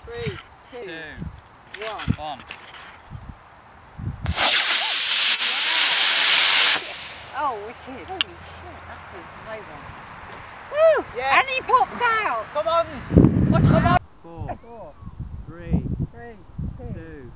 3, 2, 1. Oh, wicked. Holy shit, that's a great one. Woo! Yeah. And he popped out. Come on. Watch Come out. on. 4, 3, 2.